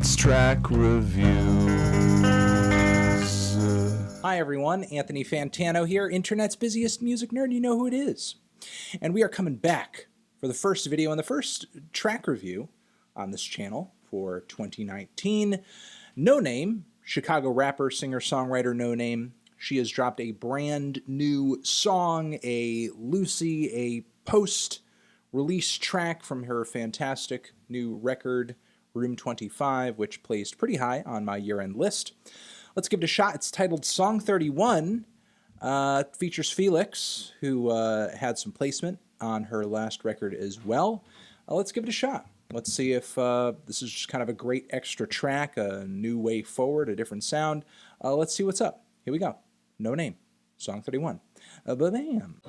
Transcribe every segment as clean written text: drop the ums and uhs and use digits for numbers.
It's track reviews. Hi everyone, Anthony Fantano here, internet's busiest music nerd. You know who it is. And we are coming back for the first video and the first track review on this channel for 2019. Noname, Chicago rapper, singer, songwriter Noname. She has dropped a brand new song, a Lucy, a post-release track from her fantastic new record, Room 25, which placed pretty high on my year-end list. Let's give it a shot. It's titled Song 31. Features Felix, who had some placement on her last record as well. Let's give it a shot. Let's see if this is just kind of a great extra track, a new way forward, a different sound. Let's see what's up. Here we go. Noname, Song 31. Ba-bam.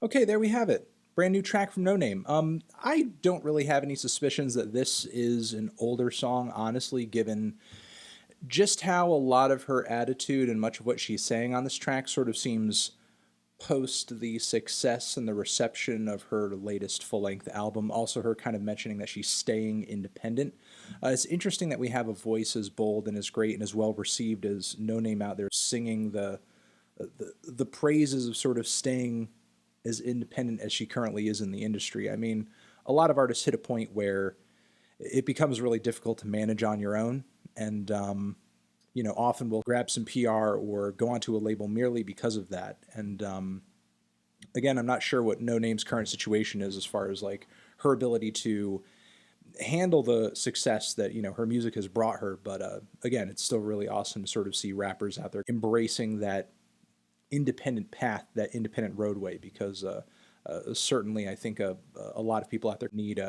Okay, there we have it. Brand new track from Noname. I don't really have any suspicions that this is an older song, honestly, given just how a lot of her attitude and much of what she's saying on this track sort of seems post the success and the reception of her latest full-length album. Also her kind of mentioning that she's staying independent. It's interesting that we have a voice as bold and as great and as well received as Noname out there singing the praises of sort of staying as independent as she currently is in the industry. I mean, a lot of artists hit a point where it becomes really difficult to manage on your own, and you know, often will grab some PR or go onto a label merely because of that. And again, I'm not sure what Noname's current situation is as far as like her ability to handle the success that, you know, her music has brought her. But again, it's still really awesome to sort of see rappers out there embracing that independent path, that independent roadway, because certainly I think a lot of people out there need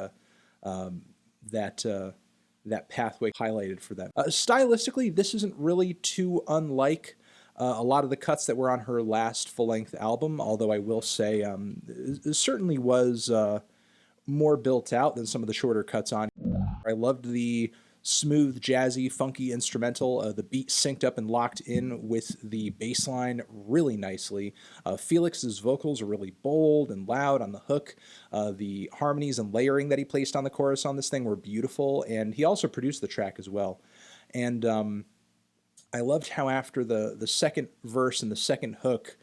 that pathway highlighted for them. Stylistically, this isn't really too unlike a lot of the cuts that were on her last full-length album, although I will say it certainly was more built out than some of the shorter cuts on. I loved the smooth, jazzy, funky instrumental. The beat synced up and locked in with the bass line really nicely. Felix's vocals are really bold and loud on the hook. The harmonies and layering that he placed on the chorus on this thing were beautiful, and he also produced the track as well. And I loved how after the second verse and the second hook,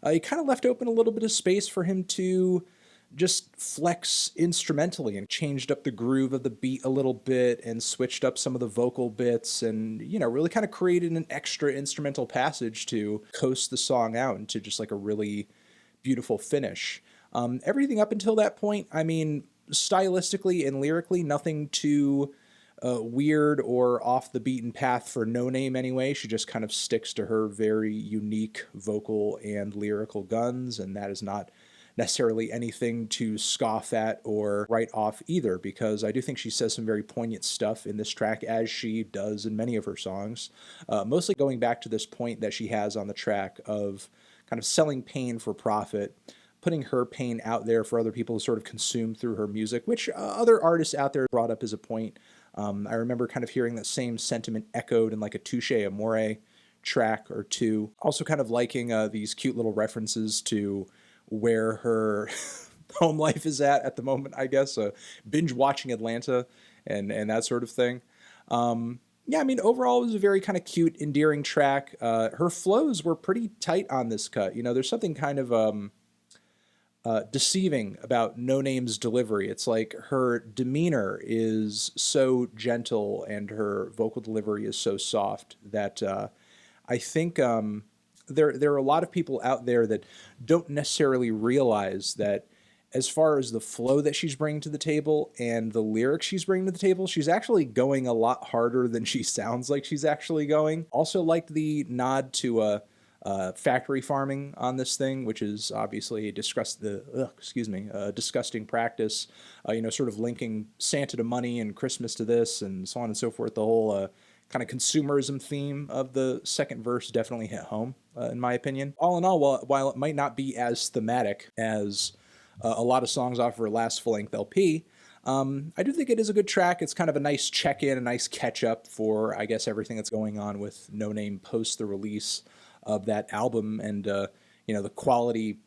he kind of left open a little bit of space for him to just flex instrumentally and changed up the groove of the beat a little bit and switched up some of the vocal bits and, you know, really kind of created an extra instrumental passage to coast the song out into just like a really beautiful finish. Everything up until that point, I mean, stylistically and lyrically, nothing too weird or off the beaten path for Noname anyway. She just kind of sticks to her very unique vocal and lyrical guns, and that is not necessarily anything to scoff at or write off either, because I do think she says some very poignant stuff in this track, as she does in many of her songs, mostly going back to this point that she has on the track of kind of selling pain for profit, putting her pain out there for other people to sort of consume through her music, which other artists out there brought up as a point. I remember kind of hearing that same sentiment echoed in like a Touche Amore track or two. Also kind of liking these cute little references to where her home life is at the moment, I guess. Binge watching Atlanta and that sort of thing. Yeah, I mean, overall it was a very kind of cute, endearing track. Her flows were pretty tight on this cut. You know, there's something kind of deceiving about Noname's delivery. It's like her demeanor is so gentle and her vocal delivery is so soft that I think there are a lot of people out there that don't necessarily realize that as far as the flow that she's bringing to the table and the lyrics she's bringing to the table, she's actually going a lot harder than she sounds like she's actually going. Also liked the nod to factory farming on this thing, which is obviously a disgusting practice. You know, sort of linking Santa to money and Christmas to this and so on and so forth. The whole kind of consumerism theme of the second verse definitely hit home, in my opinion. All in all, while it might not be as thematic as a lot of songs off of her last full-length LP, I do think it is a good track. It's kind of a nice check-in, a nice catch-up for, I guess, everything that's going on with Noname post the release of that album. And, you the quality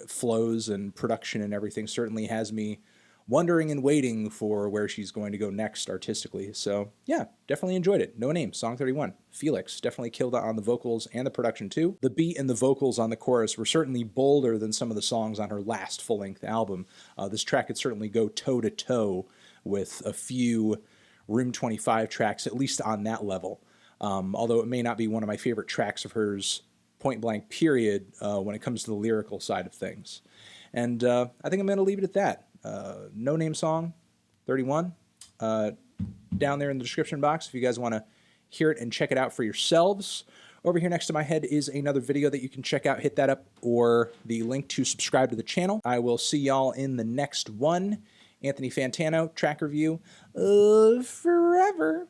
flows and production and everything certainly has me wondering and waiting for where she's going to go next artistically. So yeah, definitely enjoyed it. Noname, song 31. Felix definitely killed it on the vocals and the production too. The beat and the vocals on the chorus were certainly bolder than some of the songs on her last full-length album. This track could certainly go toe-to-toe with a few Room 25 tracks, at least on that level. Although it may not be one of my favorite tracks of hers, point blank period, when it comes to the lyrical side of things. And I think I'm going to leave it at that. Noname song 31 down there in the description box if you guys want to hear it and check it out for yourselves. Over here next to my head is another video that you can check out. Hit that up, or the link to subscribe to the channel. I will see y'all in the next one. Anthony Fantano, track review of Forever.